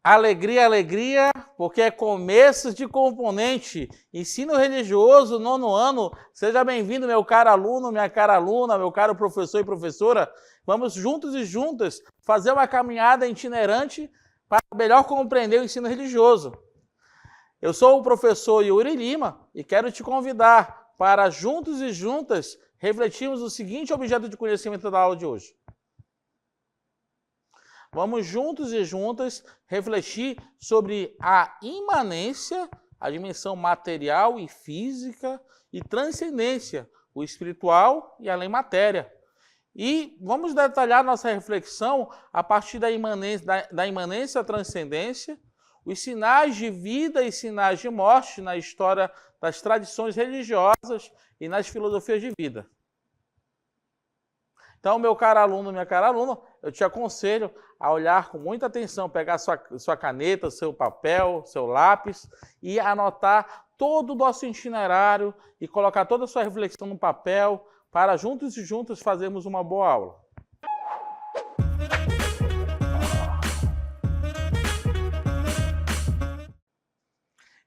Alegria, alegria, porque é começo de componente. Ensino religioso, 9º ano. Seja bem-vindo, meu caro aluno, minha cara aluna, meu caro professor e professora. Vamos juntos e juntas fazer uma caminhada itinerante para melhor compreender o ensino religioso. Eu sou o professor Yuri Lima e quero te convidar para juntos e juntas refletirmos o seguinte objeto de conhecimento da aula de hoje. Vamos juntos e juntas refletir sobre a imanência, a dimensão material e física, e transcendência, o espiritual e além matéria. E vamos detalhar nossa reflexão a partir da imanência à transcendência, os sinais de vida e sinais de morte na história das tradições religiosas e nas filosofias de vida. Então, meu caro aluno, minha cara aluna, eu te aconselho a olhar com muita atenção, pegar sua caneta, seu papel, seu lápis e anotar todo o nosso itinerário e colocar toda a sua reflexão no papel para juntos e juntas fazermos uma boa aula.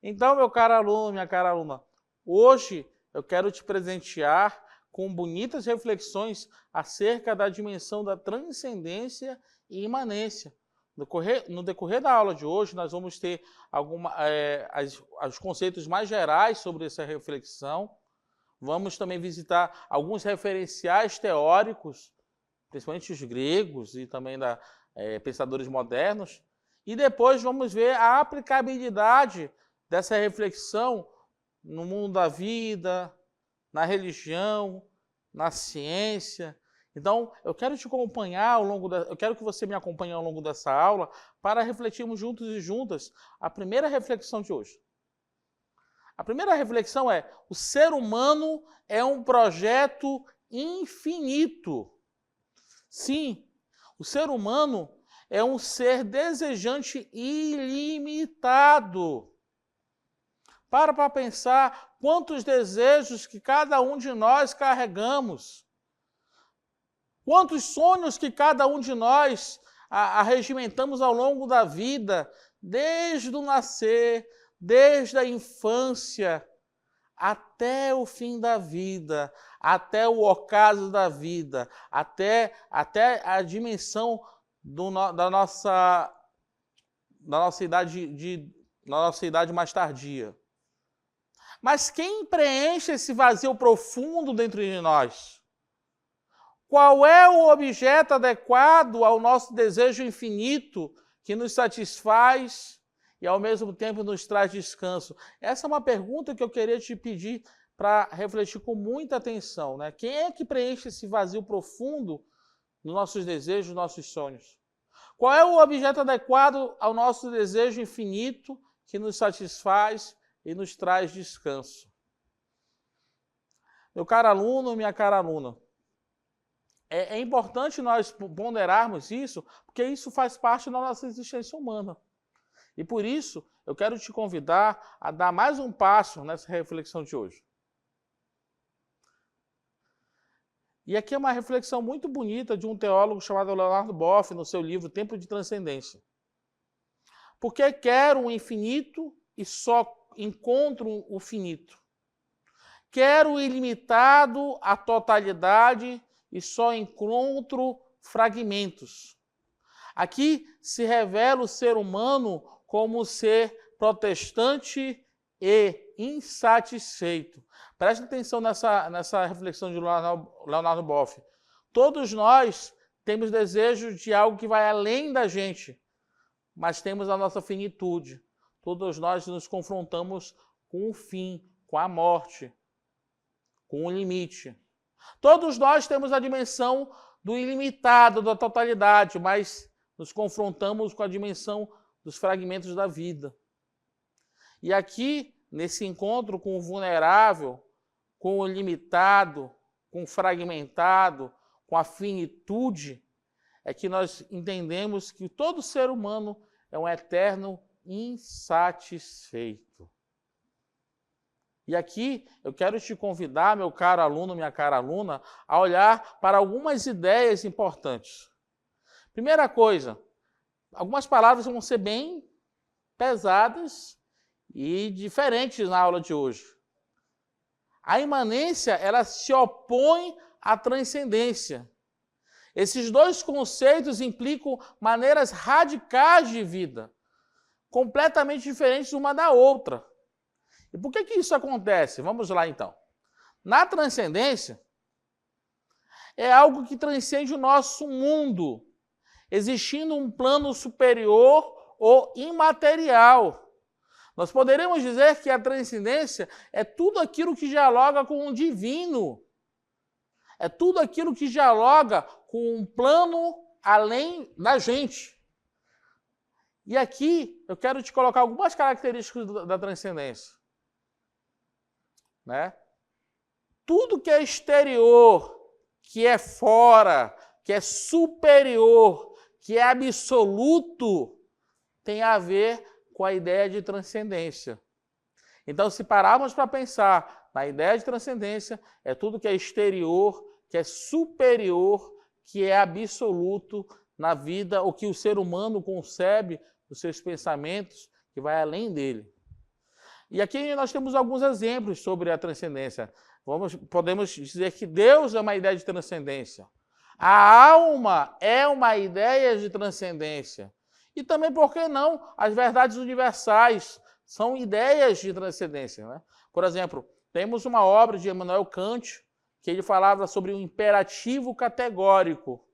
Então, meu caro aluno, minha cara aluna, hoje eu quero te presentear com bonitas reflexões acerca da dimensão da transcendência e imanência. No decorrer da aula de hoje, nós vamos ter os conceitos mais gerais sobre essa reflexão. Vamos também visitar alguns referenciais teóricos, principalmente os gregos e também pensadores modernos. E depois vamos ver a aplicabilidade dessa reflexão no mundo da vida, na religião, na ciência. Então, eu quero te acompanhar eu quero que você me acompanhe ao longo dessa aula para refletirmos juntos e juntas a primeira reflexão de hoje. A primeira reflexão é: o ser humano é um projeto infinito. Sim, o ser humano é um ser desejante ilimitado. Para pensar quantos desejos que cada um de nós carregamos. Quantos sonhos que cada um de nós arregimentamos ao longo da vida, desde o nascer, desde a infância, até o fim da vida, até o ocaso da vida, até a dimensão da nossa idade mais tardia. Mas quem preenche esse vazio profundo dentro de nós? Qual é o objeto adequado ao nosso desejo infinito que nos satisfaz e ao mesmo tempo nos traz descanso? Essa é uma pergunta que eu queria te pedir para refletir com muita atenção, né? Quem é que preenche esse vazio profundo nos nossos desejos, nos nossos sonhos? Qual é o objeto adequado ao nosso desejo infinito que nos satisfaz e nos traz descanso? Meu caro aluno, minha cara aluna, é importante nós ponderarmos isso, porque isso faz parte da nossa existência humana. E por isso, eu quero te convidar a dar mais um passo nessa reflexão de hoje. E aqui é uma reflexão muito bonita de um teólogo chamado Leonardo Boff, no seu livro Tempo de Transcendência. Porque quero o infinito e só encontro o finito. Quero o ilimitado, a totalidade, e só encontro fragmentos. Aqui se revela o ser humano como ser protestante e insatisfeito. Preste atenção nessa reflexão de Leonardo Boff. Todos nós temos desejo de algo que vai além da gente, mas temos a nossa finitude. Todos nós nos confrontamos com o fim, com a morte, com o limite. Todos nós temos a dimensão do ilimitado, da totalidade, mas nos confrontamos com a dimensão dos fragmentos da vida. E aqui, nesse encontro com o vulnerável, com o limitado, com o fragmentado, com a finitude, é que nós entendemos que todo ser humano é um eterno insatisfeito. E aqui eu quero te convidar, meu caro aluno, minha cara aluna, a olhar para algumas ideias importantes. Primeira coisa, algumas palavras vão ser bem pesadas e diferentes na aula de hoje. A imanência, ela se opõe à transcendência. Esses dois conceitos implicam maneiras radicais de vida, completamente diferentes uma da outra. E por que isso acontece? Vamos lá, então. Na transcendência, é algo que transcende o nosso mundo, existindo um plano superior ou imaterial. Nós poderíamos dizer que a transcendência é tudo aquilo que dialoga com o divino. É tudo aquilo que dialoga com um plano além da gente. E aqui eu quero te colocar algumas características da transcendência. Né? Tudo que é exterior, que é fora, que é superior, que é absoluto, tem a ver com a ideia de transcendência. Então, se pararmos para pensar na ideia de transcendência, é tudo que é exterior, que é superior, que é absoluto na vida, o que o ser humano concebe dos seus pensamentos, que vai além dele. E aqui nós temos alguns exemplos sobre a transcendência. Podemos dizer que Deus é uma ideia de transcendência. A alma é uma ideia de transcendência. E também, por que não, as verdades universais são ideias de transcendência. Né? Por exemplo, temos uma obra de Immanuel Kant, que ele falava sobre o imperativo categórico.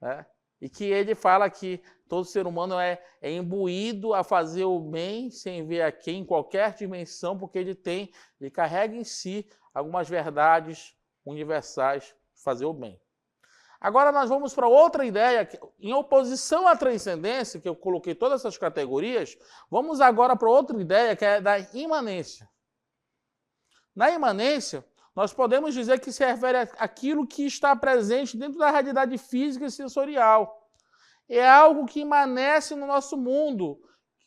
Né? E que ele fala que todo ser humano é imbuído a fazer o bem sem ver a quem, em qualquer dimensão, porque ele carrega em si algumas verdades universais de fazer o bem. Agora nós vamos para outra ideia, em oposição à transcendência, que eu coloquei todas essas categorias, vamos agora para outra ideia, que é da imanência. Na imanência, nós podemos dizer que se refere àquilo que está presente dentro da realidade física e sensorial. É algo que imanece no nosso mundo,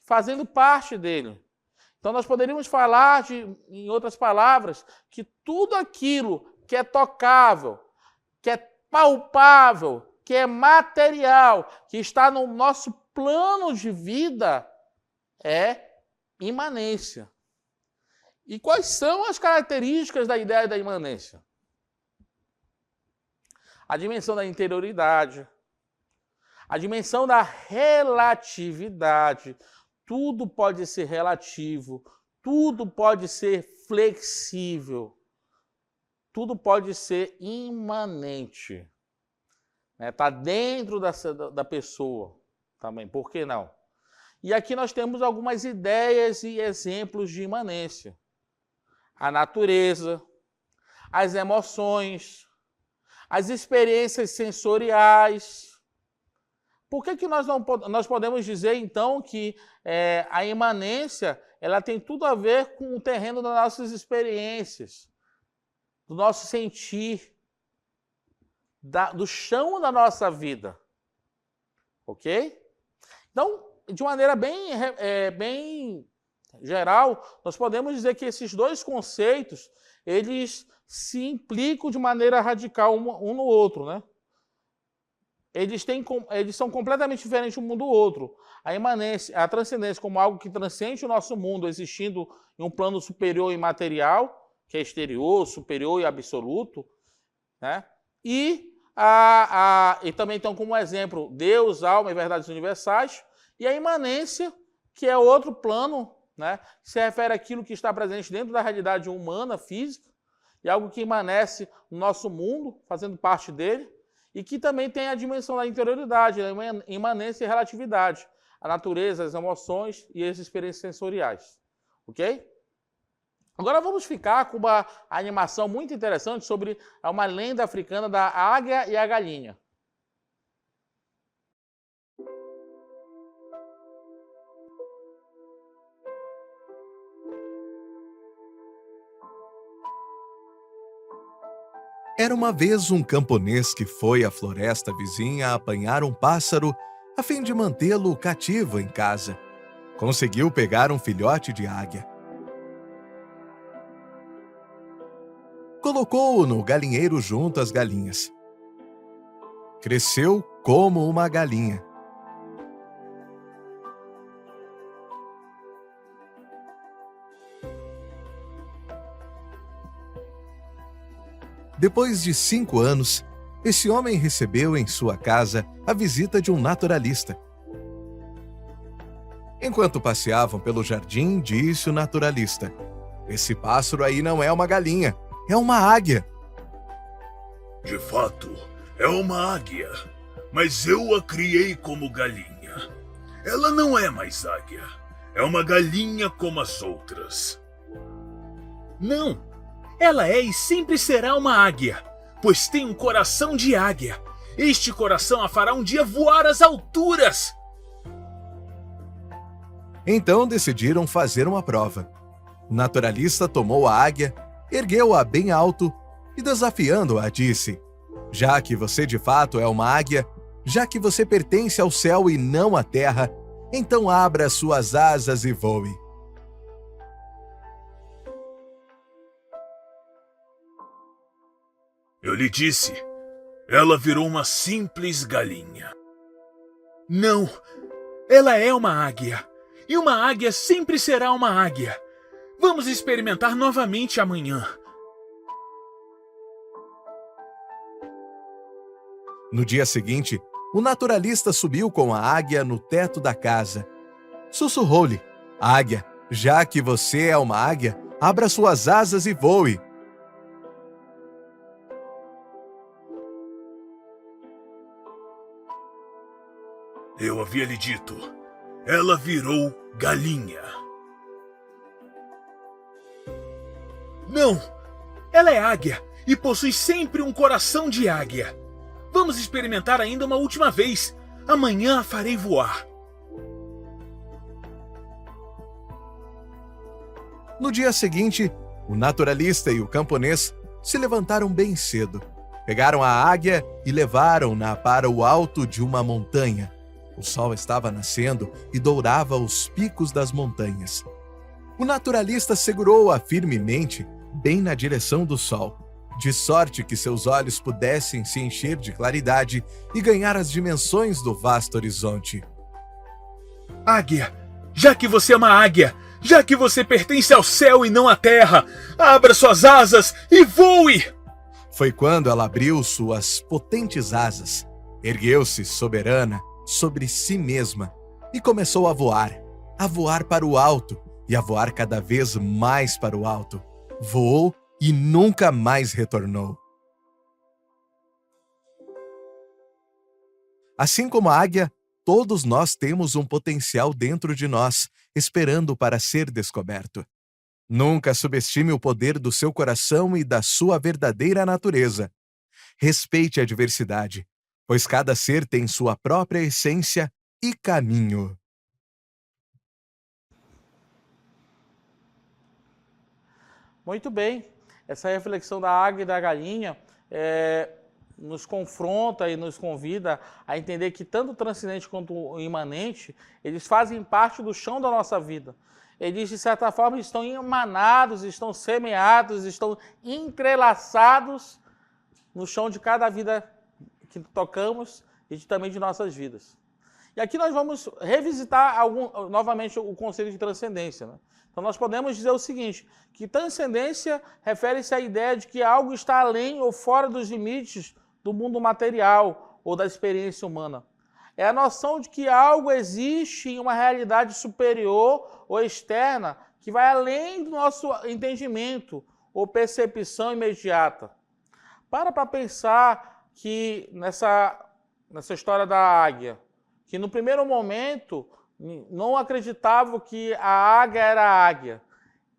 fazendo parte dele. Então nós poderíamos falar, em outras palavras, que tudo aquilo que é tocável, que é palpável, que é material, que está no nosso plano de vida, é imanência. E quais são as características da ideia da imanência? A dimensão da interioridade, a dimensão da relatividade. Tudo pode ser relativo, tudo pode ser flexível. Tudo pode ser imanente. Está dentro da pessoa também, por que não? E aqui nós temos algumas ideias e exemplos de imanência. A natureza, as emoções, as experiências sensoriais. Por que nós podemos dizer, então, que a imanência ela tem tudo a ver com o terreno das nossas experiências, do nosso sentir, do chão da nossa vida. Ok? Então, de maneira bem geral, nós podemos dizer que esses dois conceitos, eles se implicam de maneira radical um no outro, né? Eles são completamente diferentes um do outro. A imanência, a transcendência como algo que transcende o nosso mundo, existindo em um plano superior e material, que é exterior, superior e absoluto, né? E também, então, como exemplo, Deus, alma e verdades universais, e a imanência, que é outro plano, né? Que se refere àquilo que está presente dentro da realidade humana, física, e algo que imanece no nosso mundo, fazendo parte dele, e que também tem a dimensão da interioridade, a imanência e relatividade, a natureza, as emoções e as experiências sensoriais. Ok? Agora vamos ficar com uma animação muito interessante sobre uma lenda africana da águia e a galinha. Era uma vez um camponês que foi à floresta vizinha apanhar um pássaro a fim de mantê-lo cativo em casa. Conseguiu pegar um filhote de águia. Colocou-o no galinheiro junto às galinhas. Cresceu como uma galinha. Depois de 5 anos, esse homem recebeu em sua casa a visita de um naturalista. Enquanto passeavam pelo jardim, disse o naturalista: "Esse pássaro aí não é uma galinha, é uma águia." De fato, é uma águia, mas eu a criei como galinha. Ela não é mais águia, é uma galinha como as outras. Não, ela é e sempre será uma águia, pois tem um coração de águia. Este coração a fará um dia voar às alturas. Então decidiram fazer uma prova. O naturalista tomou a águia, ergueu-a bem alto e, desafiando-a, disse: "Já que você de fato é uma águia, já que você pertence ao céu e não à terra, então abra suas asas e voe." Eu lhe disse, ela virou uma simples galinha. Não, ela é uma águia, e uma águia sempre será uma águia. Vamos experimentar novamente amanhã. No dia seguinte, o naturalista subiu com a águia no teto da casa. Sussurrou-lhe: "Águia, já que você é uma águia, abra suas asas e voe." Eu havia lhe dito, ela virou galinha. Não, ela é águia e possui sempre um coração de águia. Vamos experimentar ainda uma última vez. Amanhã a farei voar. No dia seguinte, o naturalista e o camponês se levantaram bem cedo. Pegaram a águia e levaram-na para o alto de uma montanha. O sol estava nascendo e dourava os picos das montanhas. O naturalista segurou-a firmemente, bem na direção do sol, de sorte que seus olhos pudessem se encher de claridade e ganhar as dimensões do vasto horizonte. Águia, já que você é uma águia, já que você pertence ao céu e não à terra, abra suas asas e voe! Foi quando ela abriu suas potentes asas, ergueu-se soberana sobre si mesma e começou a voar para o alto e a voar cada vez mais para o alto. Voou e nunca mais retornou. Assim como a águia, todos nós temos um potencial dentro de nós, esperando para ser descoberto. Nunca subestime o poder do seu coração e da sua verdadeira natureza. Respeite a diversidade, pois cada ser tem sua própria essência e caminho. Muito bem. Essa reflexão da águia e da galinha nos confronta e nos convida a entender que tanto o transcendente quanto o imanente, eles fazem parte do chão da nossa vida. Eles, de certa forma, estão emanados, estão semeados, estão entrelaçados no chão de cada vida que tocamos e também de nossas vidas. E aqui nós vamos revisitar novamente o conceito de transcendência, né? Então nós podemos dizer o seguinte, que transcendência refere-se à ideia de que algo está além ou fora dos limites do mundo material ou da experiência humana. É a noção de que algo existe em uma realidade superior ou externa que vai além do nosso entendimento ou percepção imediata. Para pensar que nessa história da águia, que no primeiro momento não acreditavam que a águia era águia,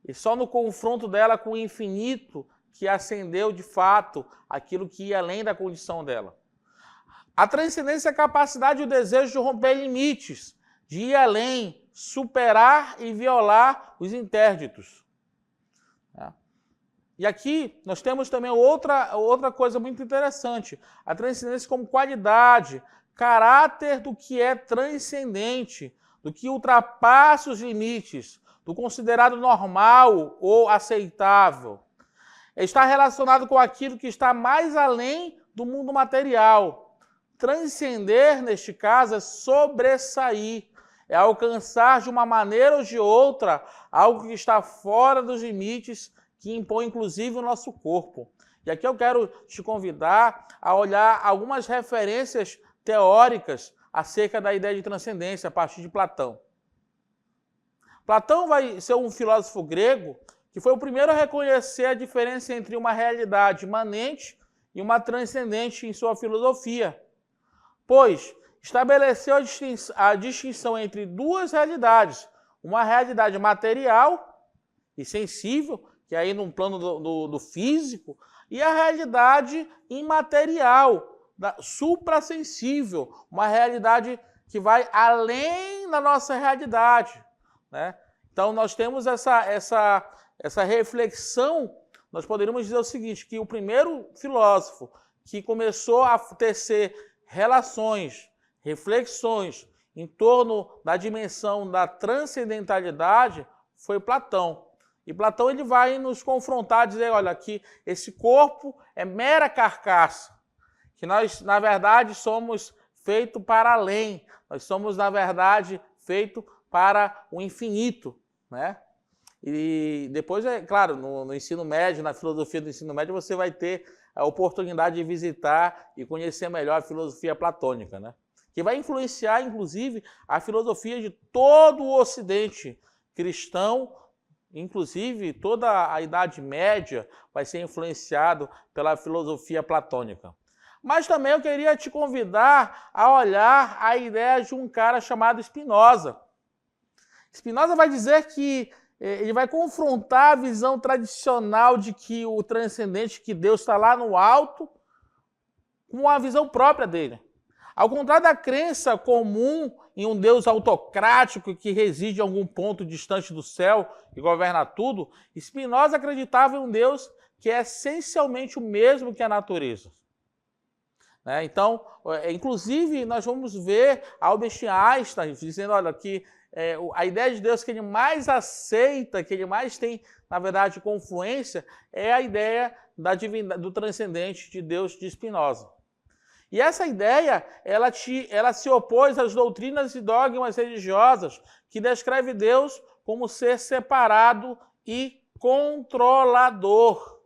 e só no confronto dela com o infinito que acendeu de fato aquilo que ia além da condição dela. A transcendência é a capacidade e o desejo de romper limites, de ir além, superar e violar os interditos. E aqui nós temos também outra coisa muito interessante, a transcendência como qualidade, caráter do que é transcendente, do que ultrapassa os limites, do considerado normal ou aceitável. Está relacionado com aquilo que está mais além do mundo material. Transcender, neste caso, é sobressair, é alcançar de uma maneira ou de outra algo que está fora dos limites que impõe, inclusive, o nosso corpo. E aqui eu quero te convidar a olhar algumas referências teóricas acerca da ideia de transcendência a partir de Platão. Platão vai ser um filósofo grego que foi o primeiro a reconhecer a diferença entre uma realidade imanente e uma transcendente em sua filosofia, pois estabeleceu a distinção entre duas realidades, uma realidade material e sensível, que é aí no plano do físico, e a realidade imaterial, suprassensível, uma realidade que vai além da nossa realidade, né? Então nós temos essa reflexão, nós poderíamos dizer o seguinte, que o primeiro filósofo que começou a tecer relações, reflexões em torno da dimensão da transcendentalidade foi Platão. E Platão ele vai nos confrontar, dizer, olha, que esse corpo é mera carcaça, que nós, na verdade, somos feitos para além, nós somos, na verdade, feitos para o infinito, né? E depois, é claro, no ensino médio, na filosofia do ensino médio, você vai ter a oportunidade de visitar e conhecer melhor a filosofia platônica, né? Que vai influenciar, inclusive, a filosofia de todo o Ocidente cristão, inclusive toda a Idade Média vai ser influenciado pela filosofia platônica. Mas também eu queria te convidar a olhar a ideia de um cara chamado Spinoza. Spinoza vai dizer que ele vai confrontar a visão tradicional de que o transcendente, que Deus está lá no alto, com a visão própria dele. Ao contrário da crença comum em um Deus autocrático que reside em algum ponto distante do céu e governa tudo, Spinoza acreditava em um Deus que é essencialmente o mesmo que a natureza. Então, inclusive, nós vamos ver Albert Einstein dizendo, olha, que a ideia de Deus que ele mais aceita, que ele mais tem, na verdade, confluência, é a ideia do transcendente de Deus de Spinoza. E essa ideia, ela se opôs às doutrinas e dogmas religiosas que descreve Deus como ser separado e controlador.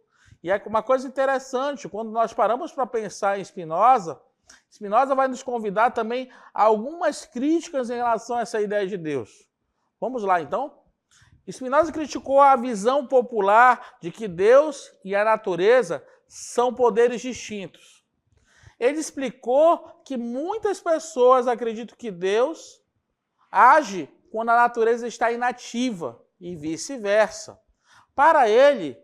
E é uma coisa interessante, quando nós paramos para pensar em Spinoza, Spinoza vai nos convidar também a algumas críticas em relação a essa ideia de Deus. Vamos lá, então? Spinoza criticou a visão popular de que Deus e a natureza são poderes distintos. Ele explicou que muitas pessoas acreditam que Deus age quando a natureza está inativa e vice-versa. Para ele,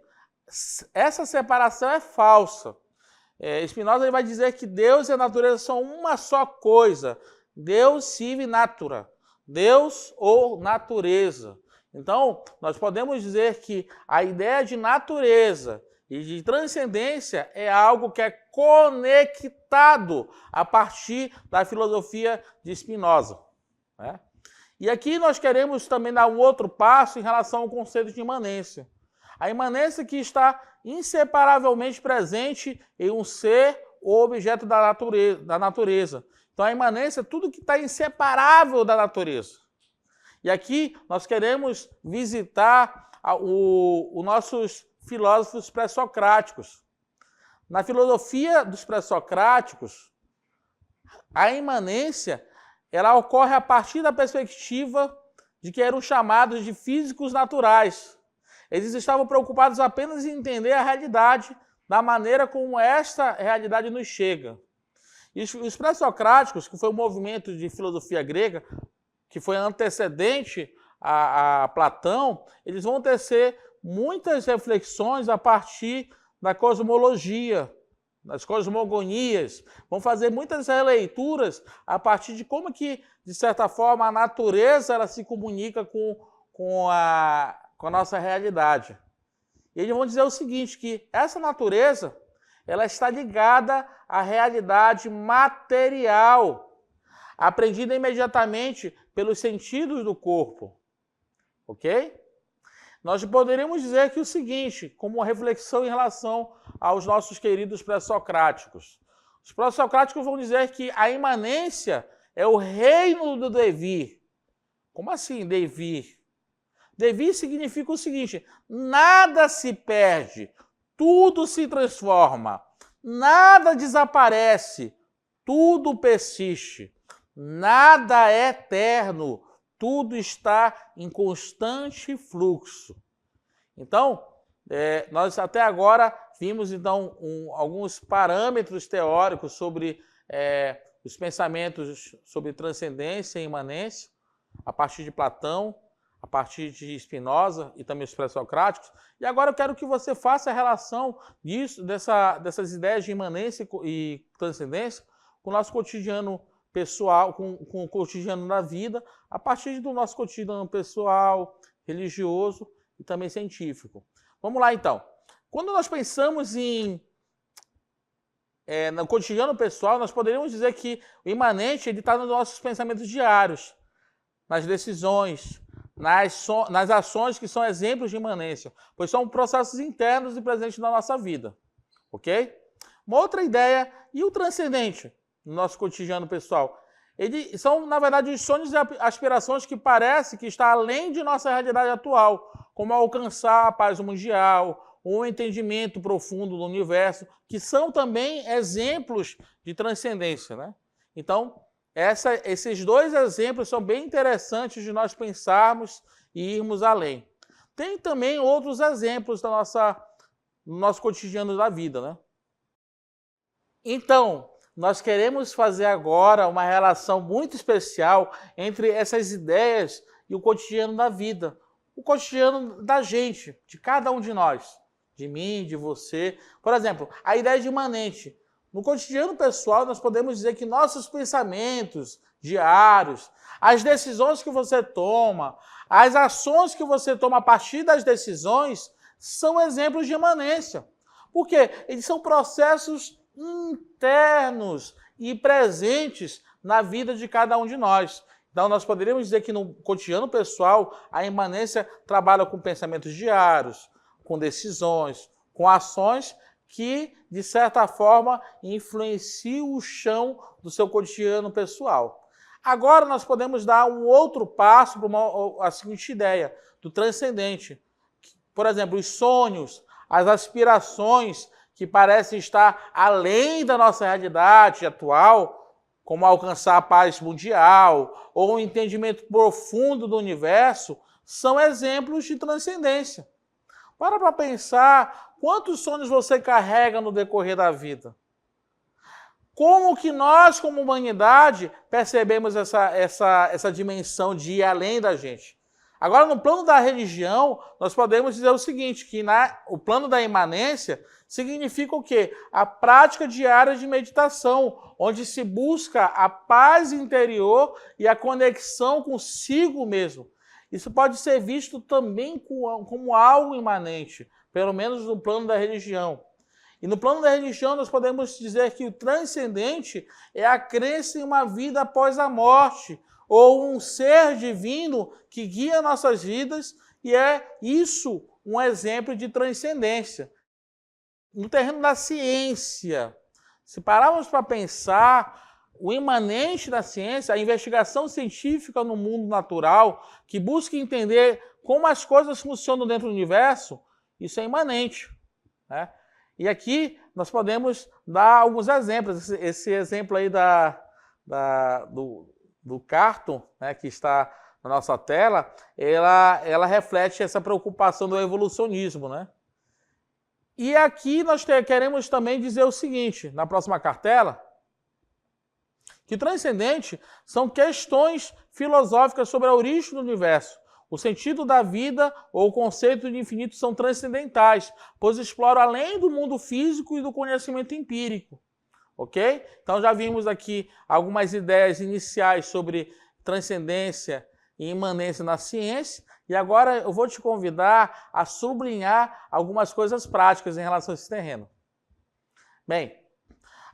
essa separação é falsa. Spinoza vai dizer que Deus e a natureza são uma só coisa. Deus sive natura. Deus ou natureza. Então, nós podemos dizer que a ideia de natureza e de transcendência é algo que é conectado a partir da filosofia de Spinoza, né? E aqui nós queremos também dar um outro passo em relação ao conceito de imanência. A imanência que está inseparavelmente presente em um ser ou objeto da natureza. Então a imanência é tudo que está inseparável da natureza. E aqui nós queremos visitar os nossos filósofos pré-socráticos. Na filosofia dos pré-socráticos, a imanência ela ocorre a partir da perspectiva de que eram chamados de físicos naturais. Eles estavam preocupados apenas em entender a realidade da maneira como esta realidade nos chega. E os pré-socráticos, que foi um movimento de filosofia grega, que foi antecedente a Platão, eles vão tecer muitas reflexões a partir da cosmologia, das cosmogonias, vão fazer muitas releituras a partir de como que, de certa forma, a natureza ela se comunica com a nossa realidade. E eles vão dizer o seguinte, que essa natureza ela está ligada à realidade material, aprendida imediatamente pelos sentidos do corpo. Ok? Nós poderíamos dizer que o seguinte, como uma reflexão em relação aos nossos queridos pré-socráticos. Os pré-socráticos vão dizer que a imanência é o reino do devir. Como assim, devir? Devir significa o seguinte, nada se perde, tudo se transforma, nada desaparece, tudo persiste, nada é eterno, tudo está em constante fluxo. Então, nós até agora vimos então alguns parâmetros teóricos sobre os pensamentos sobre transcendência e imanência, a partir de Platão, a partir de Spinoza e também os pré-socráticos. E agora eu quero que você faça a relação dessas ideias de imanência e transcendência com o nosso cotidiano pessoal, com o cotidiano da vida, a partir do nosso cotidiano pessoal, religioso e também científico. Vamos lá, então. Quando nós pensamos no cotidiano pessoal, nós poderíamos dizer que o imanente está nos nossos pensamentos diários, nas decisões, nas ações que são exemplos de imanência, pois são processos internos e presentes na nossa vida. Ok? Uma outra ideia, e o transcendente no nosso cotidiano pessoal? Eles são, na verdade, os sonhos e aspirações que parece que está além de nossa realidade atual, como alcançar a paz mundial, ou um entendimento profundo do universo, que são também exemplos de transcendência, né? Então, esses dois exemplos são bem interessantes de nós pensarmos e irmos além. Tem também outros exemplos do nosso cotidiano da vida, né? Então, nós queremos fazer agora uma relação muito especial entre essas ideias e o cotidiano da vida, o cotidiano da gente, de cada um de nós, de mim, de você. Por exemplo, a ideia de imanente. No cotidiano pessoal, nós podemos dizer que nossos pensamentos diários, as decisões que você toma, as ações que você toma a partir das decisões, são exemplos de imanência. Por quê? Eles são processos internos e presentes na vida de cada um de nós. Então, nós poderíamos dizer que no cotidiano pessoal, a imanência trabalha com pensamentos diários, com decisões, com ações que, de certa forma, influenciam o chão do seu cotidiano pessoal. Agora, nós podemos dar um outro passo para a seguinte ideia, do transcendente. Por exemplo, os sonhos, as aspirações que parecem estar além da nossa realidade atual, como alcançar a paz mundial ou um entendimento profundo do universo, são exemplos de transcendência. Para pensar quantos sonhos você carrega no decorrer da vida. Como que nós, como humanidade, percebemos essa dimensão de ir além da gente? Agora, no plano da religião, nós podemos dizer o seguinte, que o plano da imanência significa o quê? A prática diária de meditação, onde se busca a paz interior e a conexão consigo mesmo. Isso pode ser visto também como algo imanente, pelo menos no plano da religião. E no plano da religião nós podemos dizer que o transcendente é a crença em uma vida após a morte, ou um ser divino que guia nossas vidas, e é isso um exemplo de transcendência. No terreno da ciência, se pararmos para pensar, o imanente da ciência, a investigação científica no mundo natural, que busca entender como as coisas funcionam dentro do universo, isso é imanente, né? E aqui nós podemos dar alguns exemplos. Esse exemplo aí do Carton, né, que está na nossa tela, ela reflete essa preocupação do evolucionismo, né? E aqui nós queremos também dizer o seguinte, na próxima cartela, que transcendente são questões filosóficas sobre a origem do universo. O sentido da vida ou o conceito de infinito são transcendentais, pois exploram além do mundo físico e do conhecimento empírico. Ok? Então já vimos aqui algumas ideias iniciais sobre transcendência e imanência na ciência, e agora eu vou te convidar a sublinhar algumas coisas práticas em relação a esse terreno. Bem,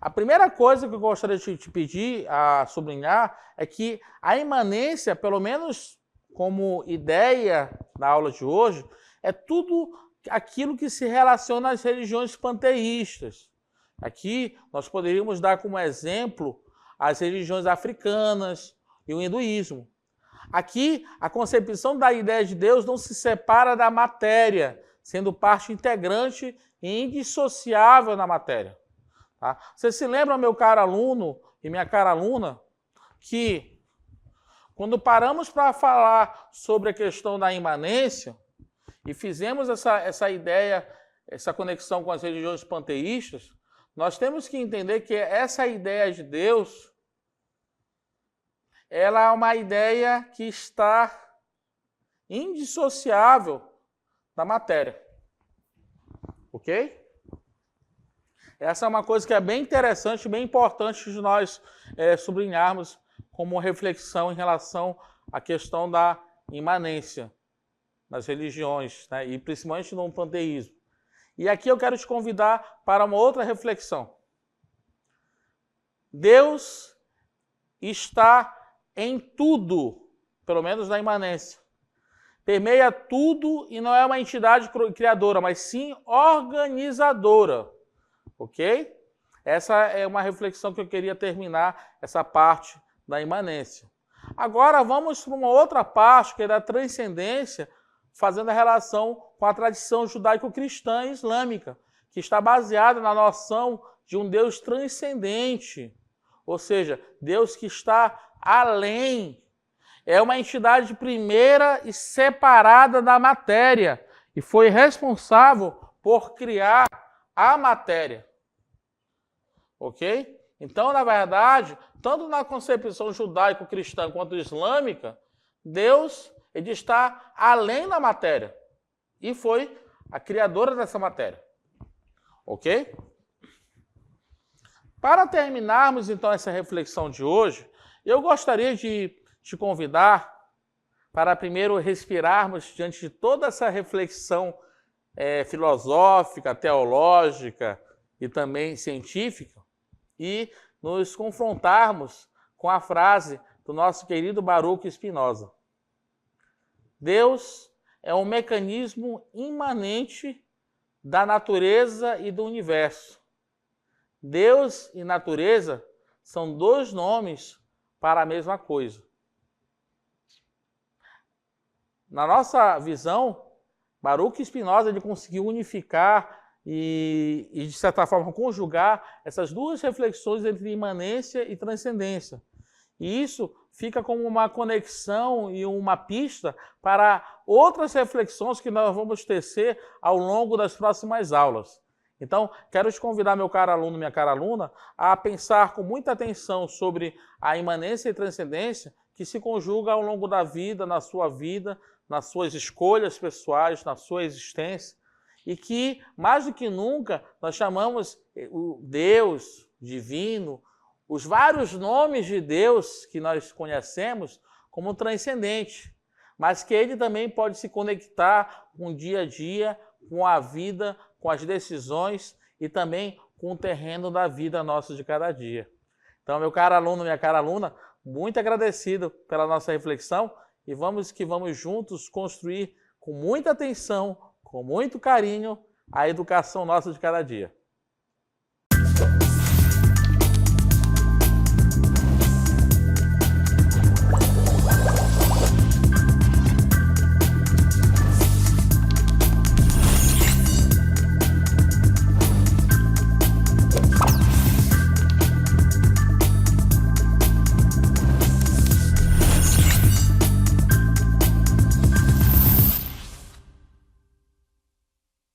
a primeira coisa que eu gostaria de te pedir a sublinhar é que a imanência, pelo menos como ideia da aula de hoje, é tudo aquilo que se relaciona às religiões panteístas. Aqui nós poderíamos dar como exemplo as religiões africanas e o hinduísmo. Aqui a concepção da ideia de Deus não se separa da matéria, sendo parte integrante indissociável na matéria. Tá? Você se lembra, meu caro aluno e minha cara aluna, que quando paramos para falar sobre a questão da imanência e fizemos essa ideia, essa conexão com as religiões panteístas, nós temos que entender que essa ideia de Deus, ela é uma ideia que está indissociável da matéria. Ok? Essa é uma coisa que é bem interessante, bem importante de nós sublinharmos como reflexão em relação à questão da imanência nas religiões, né? E principalmente no panteísmo. E aqui eu quero te convidar para uma outra reflexão. Deus está em tudo, pelo menos na imanência. Permeia tudo e não é uma entidade criadora, mas sim organizadora. Ok? Essa é uma reflexão que eu queria terminar, essa parte da imanência. Agora vamos para uma outra parte, que é da transcendência, fazendo a relação com a tradição judaico-cristã e islâmica, que está baseada na noção de um Deus transcendente, ou seja, Deus que está além. É uma entidade primeira e separada da matéria, e foi responsável por criar a matéria. Ok? Então, na verdade, tanto na concepção judaico-cristã quanto islâmica, Deus ele está além da matéria e foi a criadora dessa matéria. Ok? Para terminarmos, então, essa reflexão de hoje, eu gostaria de te convidar para primeiro respirarmos diante de toda essa reflexão filosófica, teológica e também científica e nos confrontarmos com a frase do nosso querido Baruch Spinoza. Deus é um mecanismo imanente da natureza e do universo. Deus e natureza são dois nomes para a mesma coisa. Na nossa visão, Baruch Spinoza ele conseguiu unificar e, de certa forma, conjugar essas duas reflexões entre imanência e transcendência. E isso fica como uma conexão e uma pista para outras reflexões que nós vamos tecer ao longo das próximas aulas. Então, quero te convidar, meu caro aluno, minha cara aluna, a pensar com muita atenção sobre a imanência e transcendência que se conjuga ao longo da vida, nas suas escolhas pessoais, na sua existência, e que, mais do que nunca, nós chamamos o Deus divino, os vários nomes de Deus que nós conhecemos como transcendente, mas que ele também pode se conectar com o dia a dia, com a vida, com as decisões e também com o terreno da vida nossa de cada dia. Então, meu caro aluno, minha cara aluna, muito agradecido pela nossa reflexão e vamos juntos construir com muita atenção, com muito carinho, a educação nossa de cada dia.